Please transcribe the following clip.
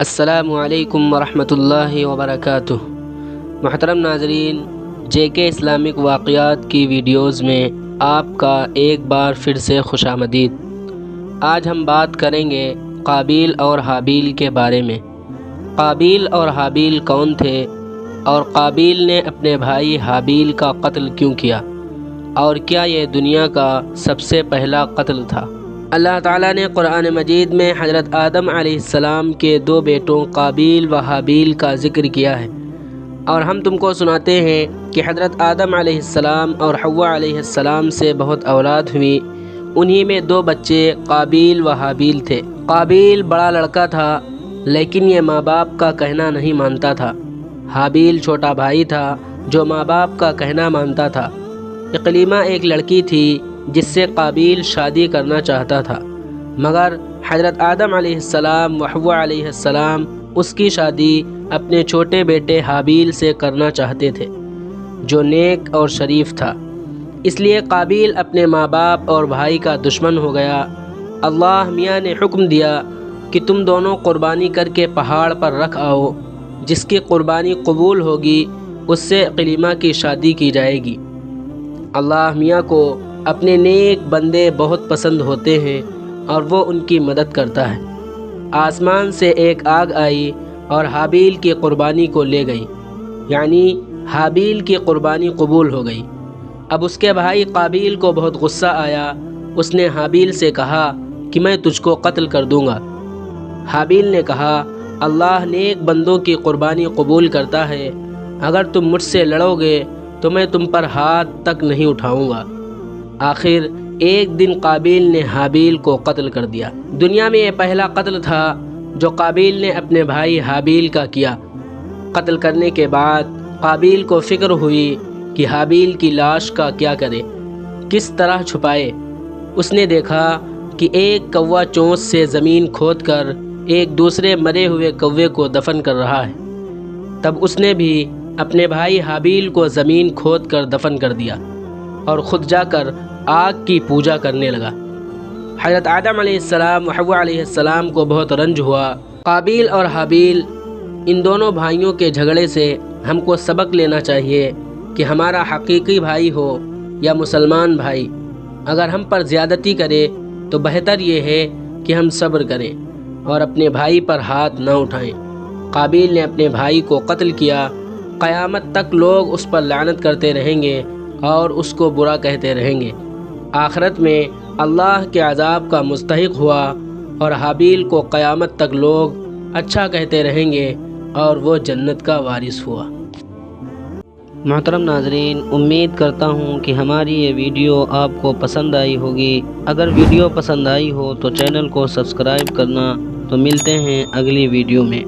السلام علیکم ورحمۃ اللہ وبرکاتہ۔ محترم ناظرین، جے کے اسلامک واقعات کی ویڈیوز میں آپ کا ایک بار پھر سے خوش آمدید۔ آج ہم بات کریں گے قابیل اور حابیل کے بارے میں۔ قابیل اور حابیل کون تھے، اور قابیل نے اپنے بھائی حابیل کا قتل کیوں کیا، اور کیا یہ دنیا کا سب سے پہلا قتل تھا؟ اللہ تعالیٰ نے قرآن مجید میں حضرت آدم علیہ السلام کے دو بیٹوں قابیل و حابیل کا ذکر کیا ہے، اور ہم تم کو سناتے ہیں کہ حضرت آدم علیہ السلام اور حوا علیہ السلام سے بہت اولاد ہوئی۔ انہی میں دو بچے قابیل و حابیل تھے۔ قابیل بڑا لڑکا تھا، لیکن یہ ماں باپ کا کہنا نہیں مانتا تھا۔ حابیل چھوٹا بھائی تھا جو ماں باپ کا کہنا مانتا تھا۔ اقلیمہ ایک لڑکی تھی جس سے قابیل شادی کرنا چاہتا تھا، مگر حضرت آدم علیہ السلام و حوا علیہ السلام اس کی شادی اپنے چھوٹے بیٹے حابیل سے کرنا چاہتے تھے، جو نیک اور شریف تھا۔ اس لیے قابیل اپنے ماں باپ اور بھائی کا دشمن ہو گیا۔ اللہ میاں نے حکم دیا کہ تم دونوں قربانی کر کے پہاڑ پر رکھ آؤ، جس کی قربانی قبول ہوگی اس سے اقلیمہ کی شادی کی جائے گی۔ اللہ میاں کو اپنے نیک بندے بہت پسند ہوتے ہیں، اور وہ ان کی مدد کرتا ہے۔ آسمان سے ایک آگ آئی اور حابیل کی قربانی کو لے گئی، یعنی حابیل کی قربانی قبول ہو گئی۔ اب اس کے بھائی قابیل کو بہت غصہ آیا۔ اس نے حابیل سے کہا کہ میں تجھ کو قتل کر دوں گا۔ حابیل نے کہا، اللہ نیک بندوں کی قربانی قبول کرتا ہے، اگر تم مجھ سے لڑو گے تو میں تم پر ہاتھ تک نہیں اٹھاؤں گا۔ آخر ایک دن قابیل نے حابیل کو قتل کر دیا۔ دنیا میں یہ پہلا قتل تھا جو قابیل نے اپنے بھائی حابیل کا کیا۔ قتل کرنے کے بعد قابیل کو فکر ہوئی کہ حابیل کی لاش کا کیا کرے، کس طرح چھپائے۔ اس نے دیکھا کہ ایک کوا چونچ سے زمین کھود کر ایک دوسرے مرے ہوئے کوے کو دفن کر رہا ہے۔ تب اس نے بھی اپنے بھائی حابیل کو زمین کھود کر دفن کر دیا، اور خود جا کر آگ کی پوجا کرنے لگا۔ حضرت آدم علیہ السلام و حوا علیہ السلام کو بہت رنج ہوا۔ قابیل اور حابیل ان دونوں بھائیوں کے جھگڑے سے ہم کو سبق لینا چاہیے کہ ہمارا حقیقی بھائی ہو یا مسلمان بھائی، اگر ہم پر زیادتی کرے تو بہتر یہ ہے کہ ہم صبر کریں اور اپنے بھائی پر ہاتھ نہ اٹھائیں۔ قابیل نے اپنے بھائی کو قتل کیا۔ قیامت تک لوگ اس پر لعنت کرتے رہیں گے اور اس کو برا کہتے رہیں گے۔ آخرت میں اللہ کے عذاب کا مستحق ہوا، اور حابیل کو قیامت تک لوگ اچھا کہتے رہیں گے اور وہ جنت کا وارث ہوا۔ محترم ناظرین، امید کرتا ہوں کہ ہماری یہ ویڈیو آپ کو پسند آئی ہوگی۔ اگر ویڈیو پسند آئی ہو تو چینل کو سبسکرائب کرنا۔ تو ملتے ہیں اگلی ویڈیو میں۔